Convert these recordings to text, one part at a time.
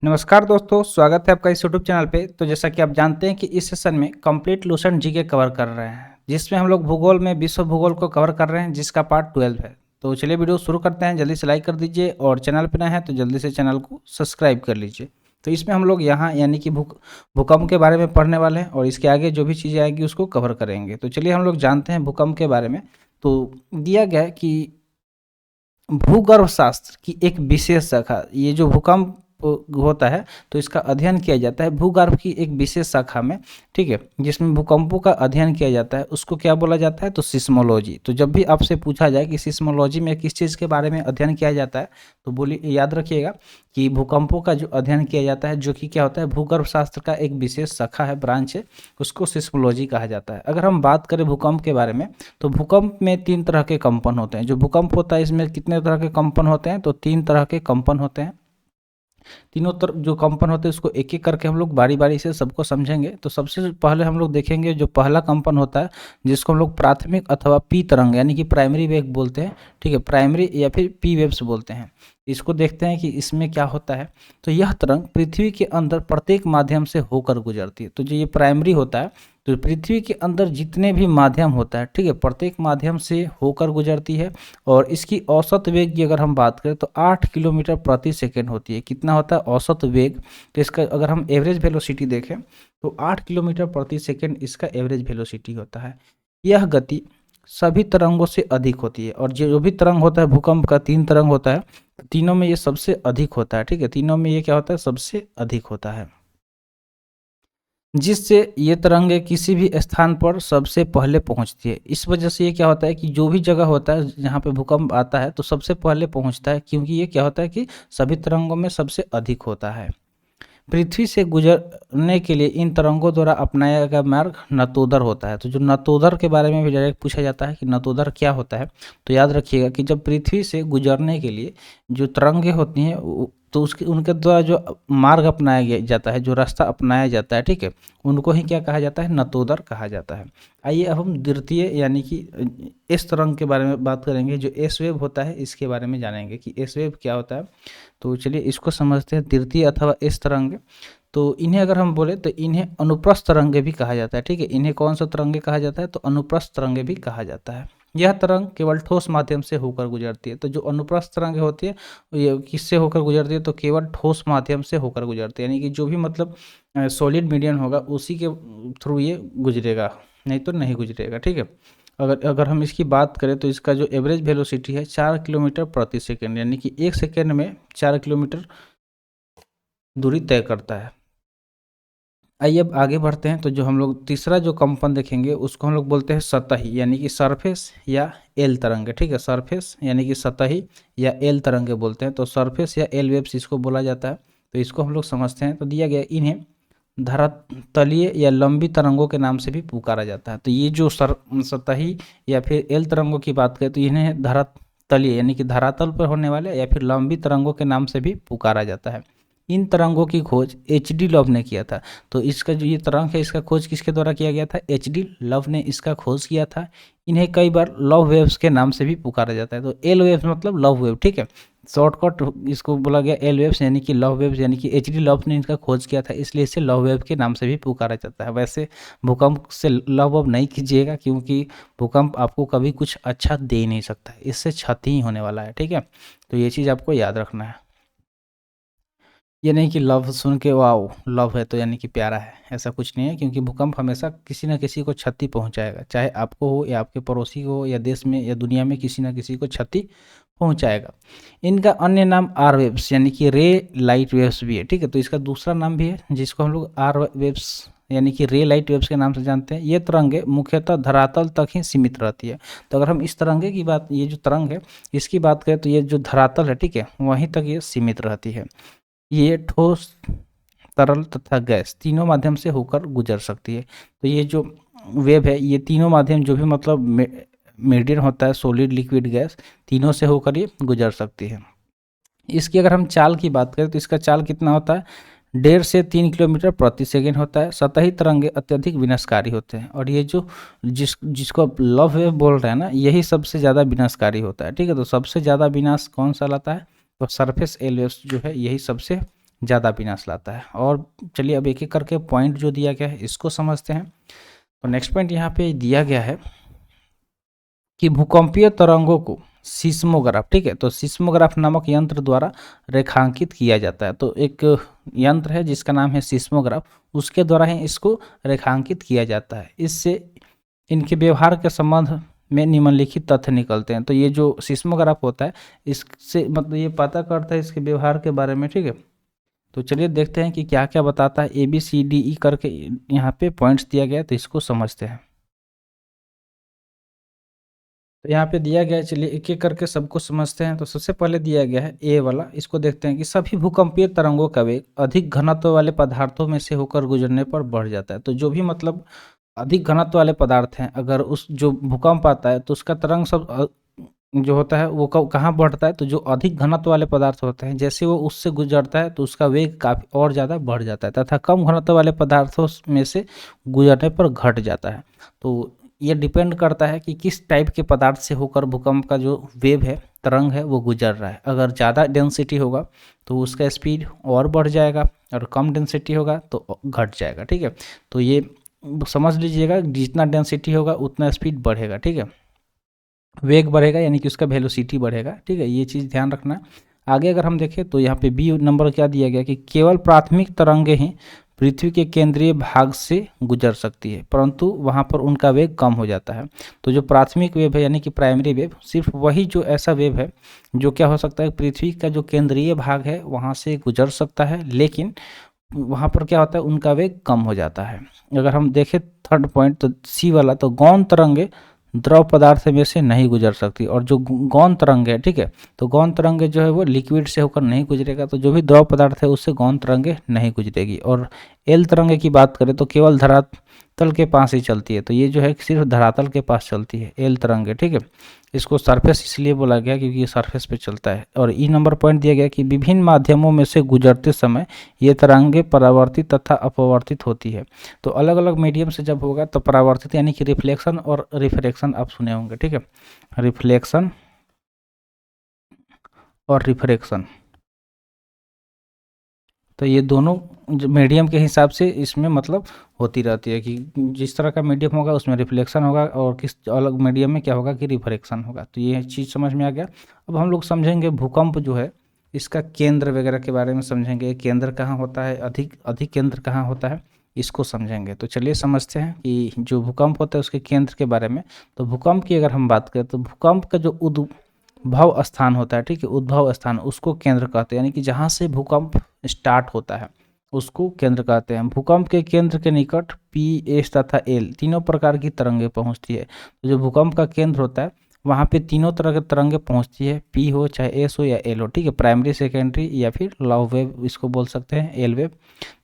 नमस्कार दोस्तों, स्वागत है आपका इस यूट्यूब चैनल पे। तो जैसा कि आप जानते हैं कि इस सेशन में कंप्लीट लूसेंट जीके कवर कर रहे हैं, जिसमें हम लोग भूगोल में विश्व भूगोल को कवर कर रहे हैं, जिसका पार्ट 12 है। तो चलिए वीडियो शुरू करते हैं। जल्दी से लाइक कर दीजिए और चैनल पे नए हैं तो जल्दी से चैनल को सब्सक्राइब कर लीजिए। तो इसमें हम लोग यहाँ यानी कि भूकंप के बारे में पढ़ने वाले हैं और इसके आगे जो भी चीज़ें आएगी उसको कवर करेंगे। तो चलिए हम लोग जानते हैं भूकंप के बारे में। तो दिया गया है कि भूगर्भ शास्त्र की एक विशेष शाखा, ये जो भूकंप होता है तो इसका अध्ययन किया जाता है भूगर्भ की एक विशेष शाखा में, ठीक है, जिसमें भूकंपों का अध्ययन किया जाता है। उसको क्या बोला जाता है? तो सिस्मोलॉजी। तो जब भी आपसे पूछा जाए कि सिस्मोलॉजी में किस चीज़ के बारे में अध्ययन किया जाता है, तो बोलिए, याद रखिएगा कि भूकंपों का जो अध्ययन किया जाता है, जो कि क्या होता है, भूगर्भ शास्त्र का एक विशेष शाखा है, ब्रांच है, उसको सिस्मोलॉजी कहा जाता है। अगर हम बात करें भूकंप के बारे में, तो भूकंप में 3 तरह के कंपन होते हैं। जो भूकंप होता है इसमें कितने तरह के कंपन होते हैं? तो 3 तरह के कंपन होते हैं। तीनों तरफ जो कंपन होते हैं उसको एक एक करके हम लोग बारी बारी से सबको समझेंगे। तो सबसे पहले हम लोग देखेंगे जो पहला कंपन होता है, जिसको हम लोग प्राथमिक अथवा पी तरंग यानी कि प्राइमरी वेव बोलते हैं, ठीक है, प्राइमरी या फिर पी वेव्स बोलते हैं। इसको देखते हैं कि इसमें क्या होता है। तो यह तरंग पृथ्वी के अंदर प्रत्येक माध्यम से होकर गुजरती है। तो जो ये प्राइमरी होता है, तो पृथ्वी के अंदर जितने भी माध्यम होता है, ठीक है, प्रत्येक माध्यम से होकर गुजरती है। और इसकी औसत वेग की अगर हम बात करें तो 8 किलोमीटर प्रति सेकेंड होती है। कितना होता है औसत वेग? तो इसका अगर हम एवरेज वेलोसिटी देखें तो 8 किलोमीटर प्रति सेकेंड इसका एवरेज वेलोसिटी होता है। यह गति सभी तरंगों से अधिक होती है। और जो भी तरंग होता है, भूकंप का 3 तरंग होता है, तीनों में ये सबसे अधिक होता है, ठीक है, तीनों में ये क्या होता है? सबसे अधिक होता है, जिससे ये तरंगे किसी भी स्थान पर सबसे पहले पहुंचती है। इस वजह से ये क्या होता है कि जो भी जगह होता है जहाँ पे भूकंप आता है तो सबसे पहले पहुंचता है, क्योंकि ये क्या होता है कि सभी तरंगों में सबसे अधिक होता है। पृथ्वी से गुजरने के लिए इन तरंगों द्वारा अपनाया गया मार्ग नतोदर होता है। तो जो नतोदर के बारे में भी डायरेक्ट पूछा जाता है कि नतोदर क्या होता है, तो याद रखिएगा कि जब पृथ्वी से गुजरने के लिए जो तरंगे होती हैं तो उसके उनके द्वारा जो मार्ग अपनाया जाता है, जो रास्ता अपनाया जाता है, ठीक है, उनको ही क्या कहा जाता है? नतोदर कहा जाता है। आइए अब हम द्वितीय यानी कि एस तरंग के बारे में बात करेंगे। जो एस वेव होता है इसके बारे में जानेंगे कि एस वेव क्या होता है। तो चलिए इसको समझते हैं, तृतीय अथवा एस तरंगे। तो इन्हें अगर हम बोले तो इन्हें अनुप्रस्थ तरंगे भी कहा जाता है, ठीक है। इन्हें कौन सा तरंगे कहा जाता है? तो अनुप्रस्थ तरंगे भी कहा जाता है। यह तरंग केवल ठोस माध्यम से होकर गुजरती है। तो जो अनुप्रस्थ तरंगे होती है ये किससे होकर गुजरती है? तो केवल ठोस माध्यम से होकर गुजरती है, यानी कि जो भी मतलब सॉलिड मीडियम होगा उसी के थ्रू ये गुजरेगा, नहीं तो नहीं गुजरेगा, ठीक है। अगर हम इसकी बात करें तो इसका जो एवरेज वेलोसिटी है 4 किलोमीटर प्रति सेकेंड, यानी कि 1 सेकेंड में 4 किलोमीटर दूरी तय करता है। आइए अब आगे बढ़ते हैं। तो जो हम लोग तीसरा जो कंपन देखेंगे उसको हम लोग बोलते हैं सतही, यानी कि सरफेस या एल तरंगे, ठीक है, सरफेस यानी कि सतही या एल तरंगे बोलते हैं। तो सरफेस या एल वेव्स इसको बोला जाता है। तो इसको हम लोग समझते हैं। तो दिया गया, इन्हें धरातलीय या लंबी तरंगों के नाम से भी पुकारा जाता है। तो ये जो सतही या फिर एल तरंगों की बात करें तो इन्हें धरातलीय यानी कि धरातल पर होने वाले या फिर लंबी तरंगों के नाम से भी पुकारा जाता है। इन तरंगों की खोज एच.डी. लव ने किया था। तो इसका जो ये तरंग है इसका खोज किसके द्वारा किया गया था? एच.डी. लव ने इसका खोज किया था। इन्हें कई बार लव वेव्स के नाम से भी पुकारा जाता है। तो एल वेव्स मतलब लव वेव, ठीक है, शॉर्टकट इसको बोला गया एल वेव्स यानी कि लव वेव्स, यानी कि एच.डी. लव ने इनका खोज किया था, इसलिए इसे लव वेव के नाम से भी पुकारा जाता है। वैसे भूकंप से लव वेव नहीं कीजिएगा, क्योंकि भूकंप आपको कभी कुछ अच्छा दे नहीं सकता है, इससे क्षति ही होने वाला है, ठीक है। तो ये चीज़ आपको याद रखना है। ये नहीं कि लव सुन के वाओ लव है तो यानी कि प्यारा है, ऐसा कुछ नहीं है, क्योंकि भूकंप हमेशा किसी न किसी को क्षति पहुंचाएगा, चाहे आपको हो या आपके पड़ोसी को हो या देश में या दुनिया में किसी न किसी को क्षति पहुंचाएगा। इनका अन्य नाम आर वेव्स यानी कि रे लाइट वेव्स भी है, ठीक है। तो इसका दूसरा नाम भी है जिसको हम लोग आर वेव्स यानी कि रे लाइट वेव्स के नाम से जानते हैं। ये तरंगे मुख्यतः धरातल तक ही सीमित रहती है। तो अगर हम इस तरंगे की बात, ये जो तरंग है इसकी बात करें तो ये जो धरातल है, ठीक है, वहीं तक ये सीमित रहती है। ये ठोस, तरल तथा गैस तीनों माध्यम से होकर गुजर सकती है। तो ये जो वेव है ये तीनों माध्यम जो भी मतलब मीडियम होता है, सॉलिड, लिक्विड, गैस, तीनों से होकर ये गुजर सकती है। इसकी अगर हम चाल की बात करें तो इसका चाल कितना होता है? 1.5 से 3 किलोमीटर प्रति सेकेंड होता है। सतही तरंगे अत्यधिक विनाशकारी होते हैं, और ये जो जिसको आप लव वेव बोल रहे हैं ना, यही सबसे ज़्यादा विनाशकारी होता है, ठीक है। तो सबसे ज़्यादा विनाश कौन सा लाता है? तो सरफेस एल वेव्स जो है यही सबसे ज़्यादा विनाश लाता है। और चलिए अब एक एक करके पॉइंट जो दिया गया है इसको समझते हैं। तो नेक्स्ट पॉइंट यहाँ पे दिया गया है कि भूकंपीय तरंगों को सिस्मोग्राफ, ठीक है, तो सिस्मोग्राफ नामक यंत्र द्वारा रेखांकित किया जाता है। तो एक यंत्र है जिसका नाम है सिस्मोग्राफ, उसके द्वारा ही इसको रेखांकित किया जाता है। इससे इनके व्यवहार के संबंध में निम्नलिखित तथ्य निकलते हैं। तो ये जो सिस्मोग्राफ होता है इससे मतलब ये पता करता है इसके व्यवहार के बारे में, ठीक है। तो चलिए देखते हैं कि क्या क्या बताता है। ABCDE करके यहाँ पे पॉइंट्स दिया गया है, तो इसको समझते हैं। तो यहाँ पे दिया गया है, चलिए एक एक करके सबको समझते हैं। तो सबसे पहले दिया गया है ए वाला, इसको देखते हैं कि सभी भूकंपीय तरंगों का वेग अधिक घनत्व वाले पदार्थों में से होकर गुजरने पर बढ़ जाता है। तो जो भी मतलब अधिक घनत्व वाले पदार्थ हैं, अगर उस जो भूकंप आता है तो उसका तरंग सब जो होता है वो कहाँ बढ़ता है, तो जो अधिक घनत्व वाले पदार्थ होते हैं जैसे वो उससे गुजरता है तो उसका वेग काफ़ी और ज़्यादा बढ़ जाता है, तथा कम घनत्व वाले पदार्थों में से गुजरने पर घट जाता है। तो ये डिपेंड करता है कि किस टाइप के पदार्थ से होकर भूकंप का जो वेव है, तरंग है, वो गुजर रहा है। अगर ज़्यादा डेंसिटी होगा तो उसका स्पीड और बढ़ जाएगा, और कम डेंसिटी होगा तो घट जाएगा, ठीक है। तो ये समझ लीजिएगा, जितना डेंसिटी होगा उतना स्पीड बढ़ेगा, ठीक है, वेग बढ़ेगा यानी कि उसका वेलोसिटी बढ़ेगा, ठीक है, ये चीज़ ध्यान रखना। आगे अगर हम देखें तो यहाँ पे बी नंबर क्या दिया गया कि केवल प्राथमिक तरंगे ही पृथ्वी के केंद्रीय भाग से गुजर सकती है, परंतु वहाँ पर उनका वेग कम हो जाता है। तो जो प्राथमिक वेव है यानी कि प्राइमरी वेव, सिर्फ वही जो ऐसा वेव है जो क्या हो सकता है, पृथ्वी का जो केंद्रीय भाग है वहाँ से गुजर सकता है, लेकिन वहाँ पर क्या होता है, उनका वेग कम हो जाता है। अगर हम देखें थर्ड पॉइंट तो सी वाला, तो गौण तरंगे द्रव पदार्थ में से नहीं गुजर सकती, और जो गौण तरंग है, ठीक है, तो गौण तरंगे जो है वो लिक्विड से होकर नहीं गुजरेगा, तो जो भी द्रव पदार्थ है उससे गौण तरंगे नहीं गुजरेगी। और एल तरंगे की बात करें तो केवल धरातल के पास ही चलती है, तो ये जो है सिर्फ धरातल के पास चलती है एल तरंगे, ठीक है। इसको सरफेस इसलिए बोला गया क्योंकि ये सरफेस पे चलता है। और ई नंबर पॉइंट दिया गया कि विभिन्न माध्यमों में से गुजरते समय ये तरंगे परावर्तित तथा अपवर्तित होती है। तो अलग अलग मीडियम से जब होगा तो परावर्तित यानी कि रिफ्लेक्शन और रिफ्रैक्शन आप सुने होंगे, ठीक है, रिफ्लेक्शन और रिफ्रैक्शन। तो ये दोनों मीडियम के हिसाब से इसमें मतलब होती रहती है कि जिस तरह का मीडियम होगा उसमें रिफ्लेक्शन होगा, और किस अलग मीडियम में क्या होगा कि रिफ्रैक्शन होगा। तो ये चीज़ समझ में आ गया। अब हम लोग समझेंगे भूकंप जो है इसका केंद्र वगैरह के बारे में समझेंगे, केंद्र कहाँ होता है, अधिक अधिक केंद्र कहाँ होता है, इसको समझेंगे। तो चलिए समझते हैं कि जो भूकंप होता है उसके केंद्र के बारे में। तो भूकंप की अगर हम बात करें तो भूकंप का जो उद्भव स्थान होता है, ठीक है, उद्भव स्थान, उसको केंद्र कहते हैं, यानी कि जहाँ से भूकंप स्टार्ट होता है उसको केंद्र कहते हैं। भूकंप के केंद्र के निकट पी, एस तथा एल तीनों प्रकार की तरंगें पहुँचती है। तो जो भूकंप का केंद्र होता है वहाँ पे तीनों तरह के तरंगें पहुँचती है, पी हो चाहे एस हो या एल हो, ठीक है, प्राइमरी, सेकेंडरी या फिर लव वेव इसको बोल सकते हैं, एल वेव।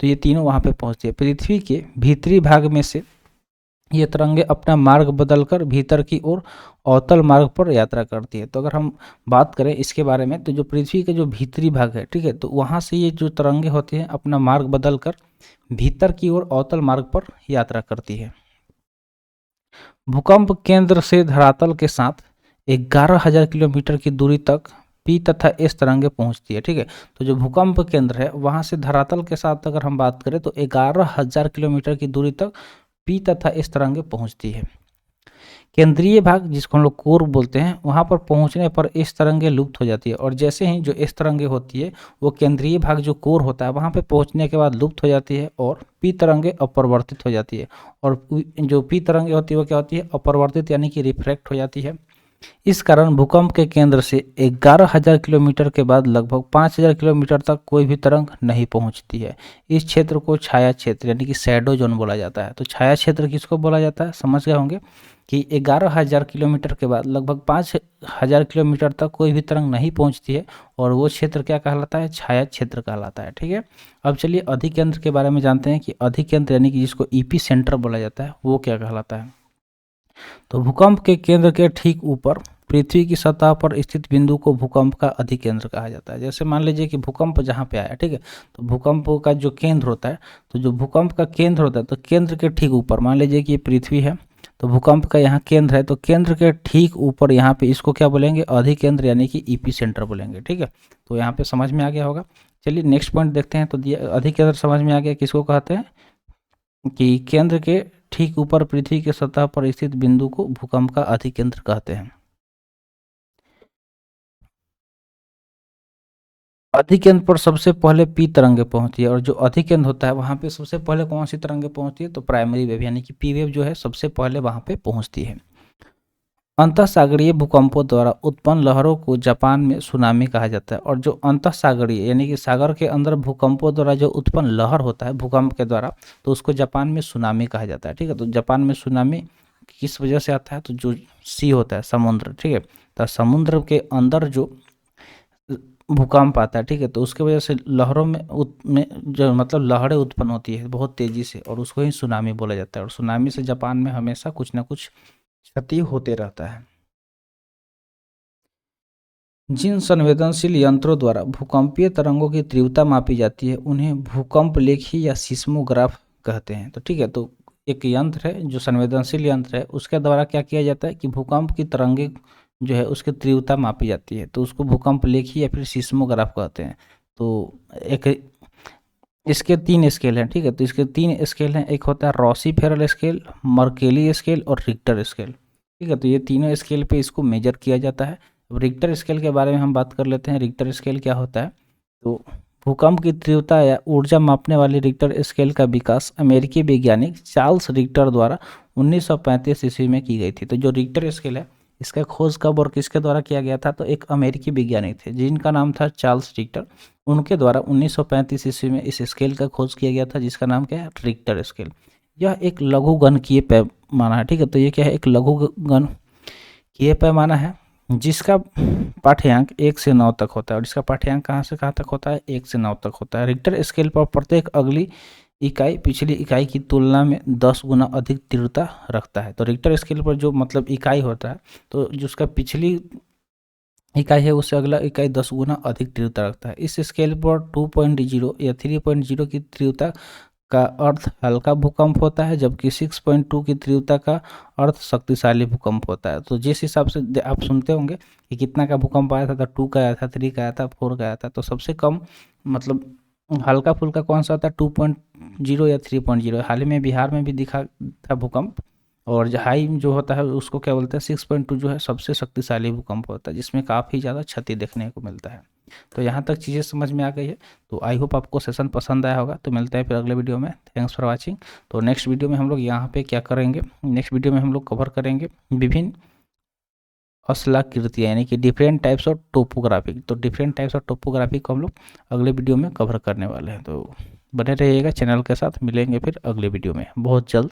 तो ये तीनों वहाँ पे पहुँचती है। पृथ्वी के भीतरी भाग में से ये तरंगे अपना मार्ग बदलकर भीतर की ओर अवतल मार्ग पर यात्रा करती है। तो अगर हम बात करें इसके बारे में तो जो पृथ्वी का जो भीतरी भाग है, ठीक है, तो वहाँ से ये जो तरंगे होती हैं अपना मार्ग बदलकर भीतर की ओर अवतल मार्ग पर यात्रा करती है। भूकंप केंद्र से धरातल के साथ 11,000 किलोमीटर की दूरी तक पी तथा एस तरंगे पहुंचती है, ठीक है। तो जो भूकंप केंद्र है वहाँ से धरातल के साथ अगर हम बात करें तो 11,000 किलोमीटर की दूरी तक पी तथा एस तरंगे पहुंचती है। केंद्रीय भाग जिसको हम लोग कोर बोलते हैं, वहाँ पर पहुँचने पर एस तरंगे लुप्त हो जाती है, और जैसे ही जो एस तरंगे होती है वो केंद्रीय भाग जो कोर होता है वहाँ पे पहुँचने के बाद लुप्त हो जाती है, और पी तरंगे अपरिवर्तित हो जाती है। और जो पी तरंगे होती है वो क्या होती है, अपरिवर्तित यानी कि रिफ्रैक्ट हो जाती है। इस कारण भूकंप के केंद्र से 11,000 किलोमीटर के बाद लगभग 5,000 किलोमीटर तक कोई भी तरंग नहीं पहुंचती है। इस क्षेत्र को छाया क्षेत्र यानी कि शैडो जोन बोला जाता है। तो छाया क्षेत्र किसको बोला जाता है, समझ गए होंगे कि 11,000 किलोमीटर के बाद लगभग 5,000 किलोमीटर तक कोई भी तरंग नहीं पहुंचती है, और वो क्षेत्र क्या कहलाता है, छाया क्षेत्र कहलाता है, ठीक है। अब चलिए अधिकेंद्र के बारे में जानते हैं कि अधिकेंद्र यानी कि जिसको ईपी सेंटर बोला जाता है वो क्या कहलाता है। तो भूकंप के केंद्र के ठीक ऊपर पृथ्वी की सतह पर स्थित बिंदु को भूकंप का अधिकेंद्र कहा जाता है। जैसे मान लीजिए कि भूकंप जहाँ पे आया, ठीक है, तो भूकंप का जो केंद्र होता है, तो जो भूकंप का केंद्र होता है तो केंद्र के ठीक ऊपर मान लीजिए कि ये पृथ्वी है, तो भूकंप का यहाँ केंद्र है, तो केंद्र के ठीक ऊपर यहाँ पे इसको क्या बोलेंगे, अधिकेंद्र यानी कि ईपी सेंटर बोलेंगे, ठीक है। तो यहाँ पे समझ में आ गया होगा। चलिए नेक्स्ट पॉइंट देखते हैं। तो अधिकेंद्र समझ में आ गया किसको कहते हैं कि केंद्र के ठीक ऊपर पृथ्वी के सतह पर स्थित बिंदु को भूकंप का अधिकेंद्र कहते हैं। अधिकेंद्र पर सबसे पहले पी तरंगे पहुंचती है, और जो अधिकेंद्र होता है वहां पे सबसे पहले कौन सी तरंगे पहुंचती है, तो प्राइमरी वेव यानी कि पी वेव जो है सबसे पहले वहां पे पहुंचती है। अंतःसागरीय भूकंपों द्वारा उत्पन्न लहरों को जापान में सुनामी कहा जाता है। और जो अंतःसागरीय यानी कि सागर के अंदर भूकंपों द्वारा जो उत्पन्न लहर होता है भूकंप के द्वारा, तो उसको जापान में सुनामी कहा जाता है। ठीक है, तो जापान में सुनामी किस वजह से आता है, तो जो सी होता है समुद्र, ठीक है, तो समुद्र के अंदर जो भूकंप आता है, ठीक है, तो उसके वजह से लहरों में जो मतलब लहरें उत्पन्न होती है बहुत तेजी से, और उसको ही सुनामी बोला जाता है। और सुनामी से जापान में हमेशा कुछ ना कुछ क्षति होते रहता है। जिन संवेदनशील यंत्रों द्वारा भूकंपीय तरंगों की तीव्रता मापी जाती है उन्हें भूकंप लेखी या सिस्मोग्राफ कहते हैं। तो ठीक है, तो एक यंत्र है जो संवेदनशील यंत्र है, उसके द्वारा क्या किया जाता है कि भूकंप की तरंगे जो है उसकी तीव्रता मापी जाती है, तो उसको भूकंप लेखी या फिर सिस्मोग्राफ कहते हैं। तो एक इसके 3 स्केल हैं, ठीक है, तो इसके 3 स्केल हैं। एक होता है Rossi Feral scale, Mercalli scale और रिक्टर स्केल। ठीक है, तो ये तीनों स्केल पे इसको मेजर किया जाता है। अब रिक्टर स्केल के बारे में हम बात कर लेते हैं। रिक्टर स्केल क्या होता है, तो भूकंप की तीव्रता या ऊर्जा मापने वाली रिक्टर स्केल का विकास अमेरिकी वैज्ञानिक चार्ल्स रिक्टर द्वारा 1935 ईस्वी में की गई थी। तो जो रिक्टर स्केल है इसका खोज कब और किसके द्वारा किया गया था, तो एक अमेरिकी वैज्ञानिक थे जिनका नाम था चार्ल्स रिक्टर, उनके द्वारा 1935 ईस्वी में इस स्केल का खोज किया गया था जिसका नाम क्या है, रिक्टर स्केल। यह एक लघुगणकीय पैमाना है। ठीक है, तो ये क्या है, एक लघुगणकीय पैमाना है जिसका पाठ्यांक 1 से 9 तक होता है। और इसका पाठ्यांक कहाँ से कहाँ तक होता है, 1 से 9 तक होता है। रिक्टर स्केल पर प्रत्येक अगली इकाई पिछली इकाई की तुलना में 10 गुना अधिक तीव्रता रखता है। तो रिक्टर स्केल पर जो मतलब इकाई होता है, तो जो उसका पिछली इकाई है उससे अगला इकाई 10 गुना अधिक तीव्रता रखता है। इस स्केल पर 2.0 या 3.0 की तीव्रता का अर्थ हल्का भूकंप होता है, जबकि 6.2 की तीव्रता का अर्थ शक्तिशाली भूकंप होता है। तो जिस हिसाब से आप सुनते होंगे कि कितना का भूकंप आया था, तो 2 का आया था, 3 का आया था, 4 का आया था, तो सबसे कम मतलब हल्का फुल्का कौन सा था, 2.0 या 3.0। हाल ही में बिहार में भी दिखा था भूकंप। और जो हाई जो होता है उसको क्या बोलते हैं, 6.2 जो है सबसे शक्तिशाली भूकंप होता है जिसमें काफ़ी ज़्यादा क्षति देखने को मिलता है। तो यहाँ तक चीज़ें समझ में आ गई है। तो आई होप आपको सेशन पसंद आया होगा। तो मिलते हैं फिर अगले वीडियो में। Thanks for watching. तो नेक्स्ट वीडियो में हम लोग यहाँ पे क्या करेंगे, नेक्स्ट वीडियो में हम लोग कवर करेंगे विभिन्न असलाकृतियाँ यानी कि डिफरेंट टाइप्स ऑफ टोपोग्राफी। तो डिफरेंट टाइप्स ऑफ टोपोग्राफी को हम लोग अगले वीडियो में कवर करने वाले हैं। तो बने रहिएगा चैनल के साथ। मिलेंगे फिर अगले वीडियो में बहुत जल्द।